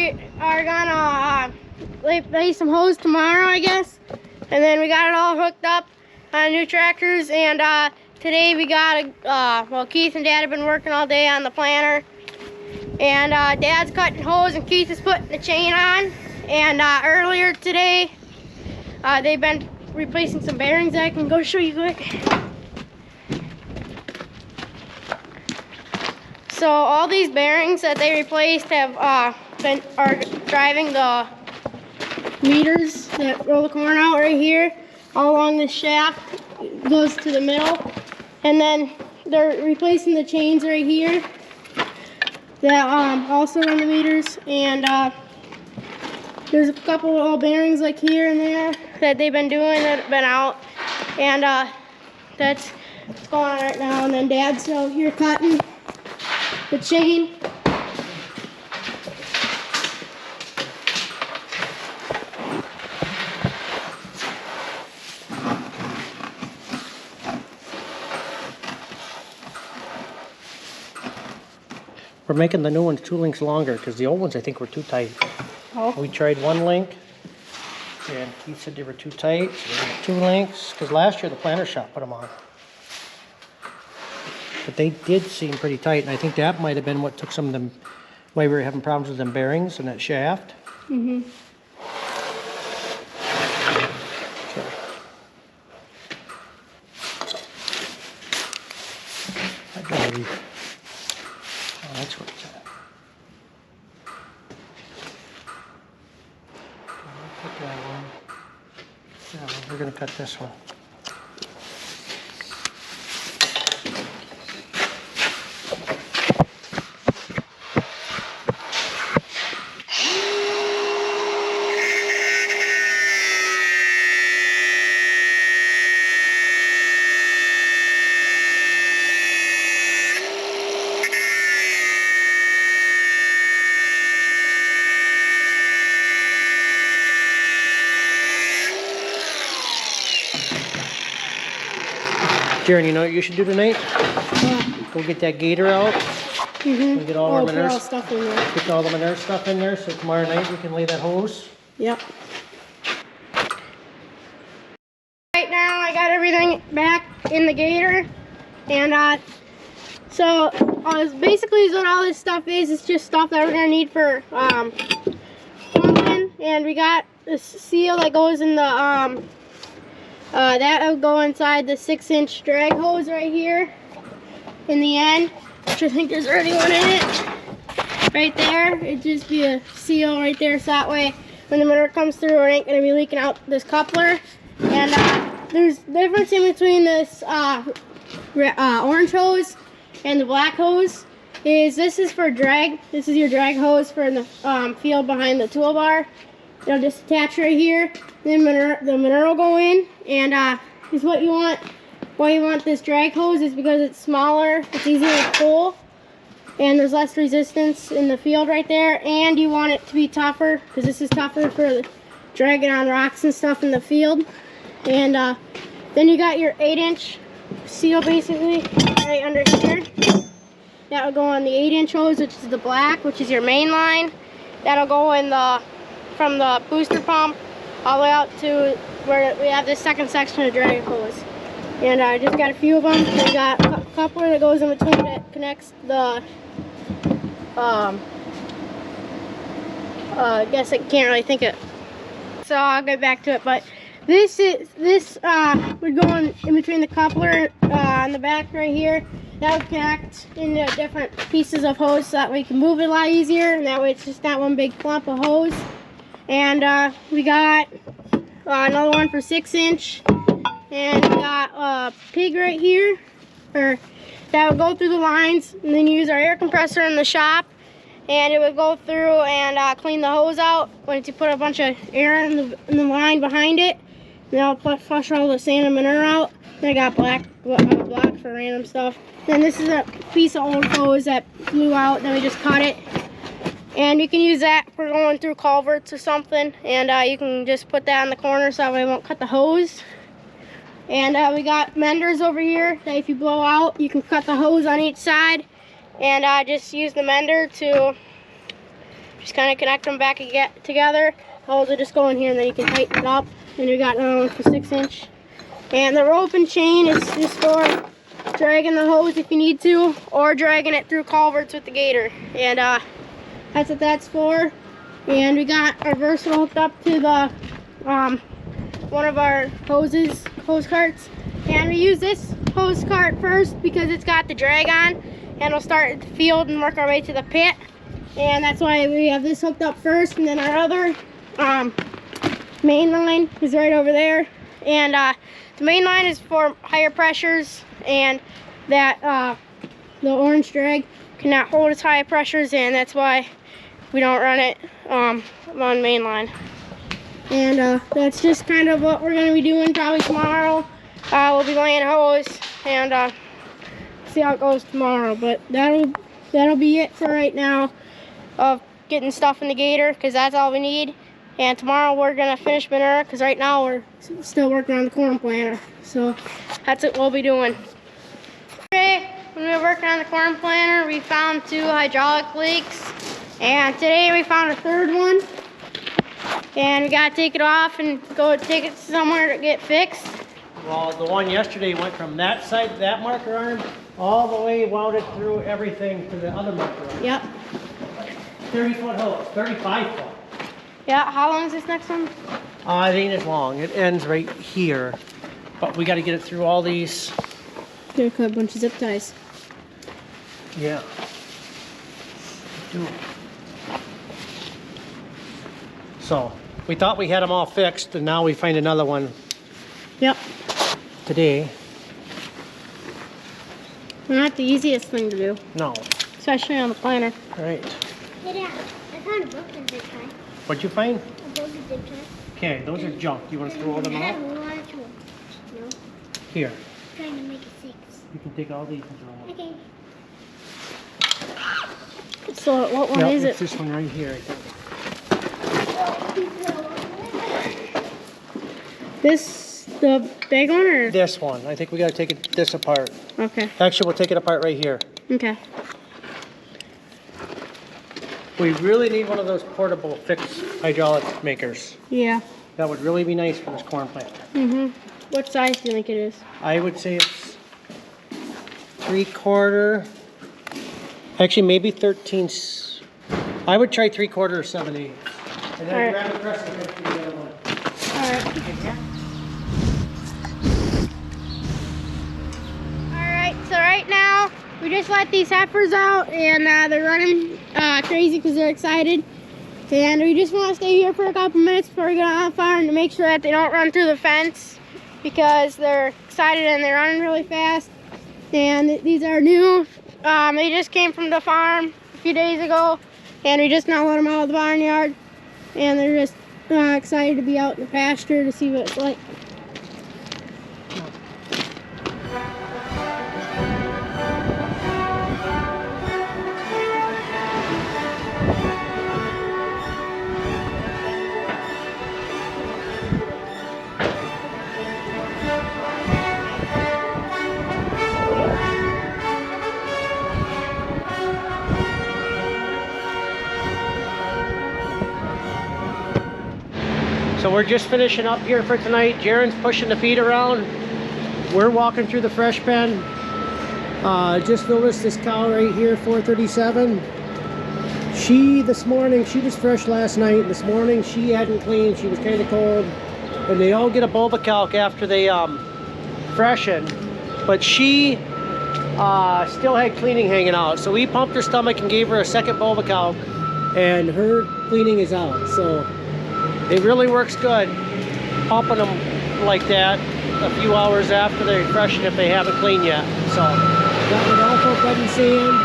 we are gonna lay some hose tomorrow, I guess. And then we got it all hooked up on new tractors. And today we got well, Keith and Dad have been working all day on the planter. And Dad's cutting hose and Keith is putting the chain on. And earlier today, they've been replacing some bearings. I can go show you quick. So all these bearings that they replaced have are driving the meters that roll the corn out right here, all along this shaft. It goes to the middle, and then they're replacing the chains right here that also run the meters. And there's a couple of little bearings like here and there that they've been doing that have been out, and that's what's going on right now. And then Dad's out here cutting the chain. We're making the new ones 2 links longer because the old ones I think were too tight. Oh. We tried 1 link and Keith said they were too tight, so we went 2 links because last year the planter shop put them on. But they did seem pretty tight, and I think that might have been what took some of them, why we were having problems with them bearings and that shaft. Mm-hmm. Okay. I believe. Oh, that's what it's at. Put that one. Yeah, we're going to cut this one. Jaren, you know what you should do tonight? What? Go get that gator out. Mm-hmm. And get all our manure stuff in there. Get all the manure stuff in there so tomorrow night we can lay that hose. Yep. Right now I got everything back in the gator, and so basically what all this stuff is just stuff that we're gonna need for pumping. And we got this seal that goes in the that'll go inside the 6-inch drag hose right here in the end, which I think there's already one in it right there. It'd just be a seal right there, so that way when the manure comes through it ain't gonna be leaking out this coupler. And there's difference in between this orange hose and the black hose. This is for drag. This is your drag hose for the field behind the toolbar. It'll just attach right here. Then the manure will go in, and is what you want. Why you want this drag hose is because it's smaller, it's easier to pull, and there's less resistance in the field right there. And you want it to be tougher because this is tougher for dragging on rocks and stuff in the field. And then you got your 8-inch seal basically right under here. That will go on the 8-inch hose, which is the black, which is your main line. That'll go in from the booster pump all the way out to where we have this second section of drag hose. And I just got a few of them. We got a coupler that goes in between that connects the I guess I can't really think of it, so I'll get back to it. But this would go in between the coupler on the back right here. That would connect into different pieces of hose so that way you can move it a lot easier, and that way it's just not one big clump of hose. And we got another one for 6-inch, and we got a pig right here, that would go through the lines, and then use our air compressor in the shop, and it would go through and clean the hose out once you put a bunch of air in the line behind it. Then I'll flush all the sand and manure out. Then I got black for random stuff. Then this is a piece of old hose that blew out, then we just cut it. And you can use that for going through culverts or something, and you can just put that in the corner so that way it won't cut the hose. And we got menders over here that if you blow out, you can cut the hose on each side, and just use the mender to Just kind of connect them back together. The hose will just go in here and then you can tighten it up. And we got another one for 6-inch. And the rope and chain is just for dragging the hose if you need to, or dragging it through culverts with the gator. And that's what that's for. And we got our Versatile hooked up to the one of our hose carts. And we use this hose cart first because it's got the drag on, and we'll start at the field and work our way to the pit. And that's why we have this hooked up first, and then our other main line is right over there. And the main line is for higher pressures, and that the orange drag cannot hold as high pressures, and that's why we don't run it on main line. And that's just kind of what we're going to be doing probably tomorrow. We'll be laying hose and see how it goes tomorrow, but that'll be it for right now of getting stuff in the gator, because that's all we need. And tomorrow we're gonna finish manure, because right now we're still working on the corn planter. So that's what we'll be doing. Today, when we were working on the corn planter, we found 2 hydraulic leaks, and today we found a 3rd one. And we gotta take it off and go take it somewhere to get fixed. Well, the one yesterday went from that side, that marker arm, all the way, wound it through everything to the other marker arm. Yep. 30-foot hose, 35-foot. Yeah, how long is this next one? It ain't as long. It ends right here. But we got to get it through all these. There, cut a bunch of zip ties. Yeah. Do. So, we thought we had them all fixed, and now we find another one. Yep. Today. Not the easiest thing to do. No. Especially on the planter. Right. Hey, Dad, I found a book in zip tie. What'd you find? A book in zip tie. Okay, those are junk. You want to throw them I have out? 1 or 2. No, Here. I'm trying to make it 6. You can take all these and throw them out. Okay. So what one is it's it? this one right here, I think. This the big one or? This one. I think we got to take this apart. Okay. Actually, we'll take it apart right here. Okay. We really need one of those portable fixed hydraulic makers. Yeah. That would really be nice for this corn planter. Mhm. What size do you think it is? I would say it's 3/4. Actually, maybe 13. I would try 3/4 or 7/8. And then All right. grab the press and for the other one. All right. All right. So right now we just let these heifers out, and they're running crazy because they're excited. And we just want to stay here for a couple minutes before we get on fire, and to make sure that they don't run through the fence, because they're excited and they're running really fast. And these are new. They just came from the farm a few days ago, and we just now let them out of the barnyard. And they're just excited to be out in the pasture to see what it's like. So we're just finishing up here for tonight. Jaren's pushing the feed around. We're walking through the fresh pen. Just noticed this cow right here, 437. This morning, she was fresh last night. This morning, she hadn't cleaned. She was kind of cold. And they all get a bulbacalc after they freshen. But she still had cleaning hanging out. So we pumped her stomach and gave her a second bulbacalc. And her cleaning is out. So it really works good pumping them like that a few hours after they freshen if they haven't cleaned yet. So got an awful bud and sand,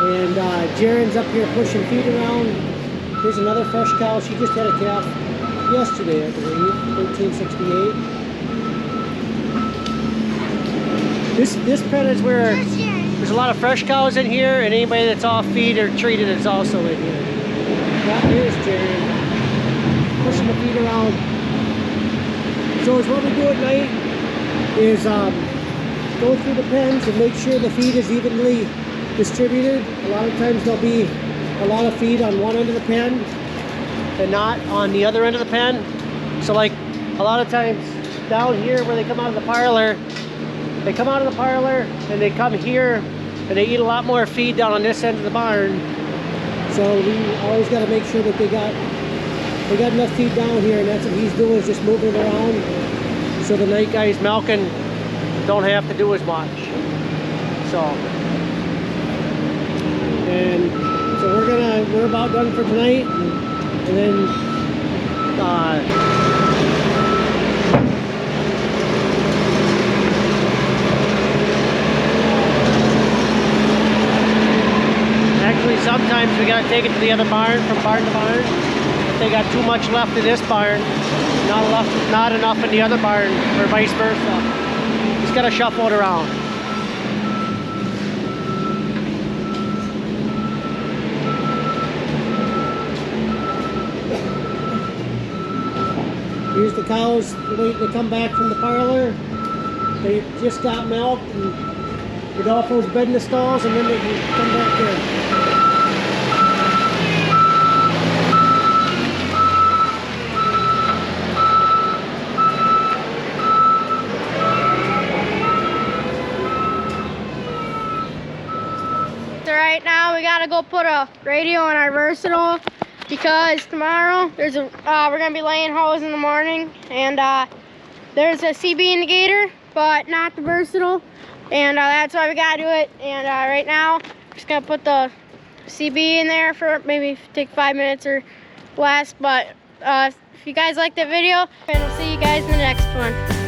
and Jaren's up here pushing feed around. Here's another fresh cow. She just had a calf yesterday, I believe, 1368. This pen is where there's a lot of fresh cows in here, and anybody that's off feed or treated is also in here. Here's Jaren pushing the feed around. So what we do at night is go through the pens and make sure the feed is evenly distributed. A lot of times there'll be a a lot of feed on one end of the pen and not on the other end of the pen. So like a lot of times down here where they come out of the parlor, they come out of the parlor and they come here and they eat a lot more feed down on this end of the barn. So we always got to make sure that they got enough feed down here, and that's what he's doing, is just moving it around so the night guys milking don't have to do as much. So, and so we're about done for tonight, and then actually sometimes we gotta take it to the other barn, from barn to barn. If they got too much left in this barn, not enough in the other barn, or vice versa. Just gotta shuffle it around. Here's the cows waiting to come back from the parlor. They just got milked, and Rodolfo's bed in the stalls, and then they can come back in. So right now we gotta go put a radio on our Versatile, because tomorrow there's a we're gonna be laying hose in the morning, and there's a CB in the Gator, but not the Versatile, and that's why we gotta do it. And right now we're just gonna put the CB in there for maybe take 5 minutes or less. But if you guys like the video, and we'll see you guys in the next one.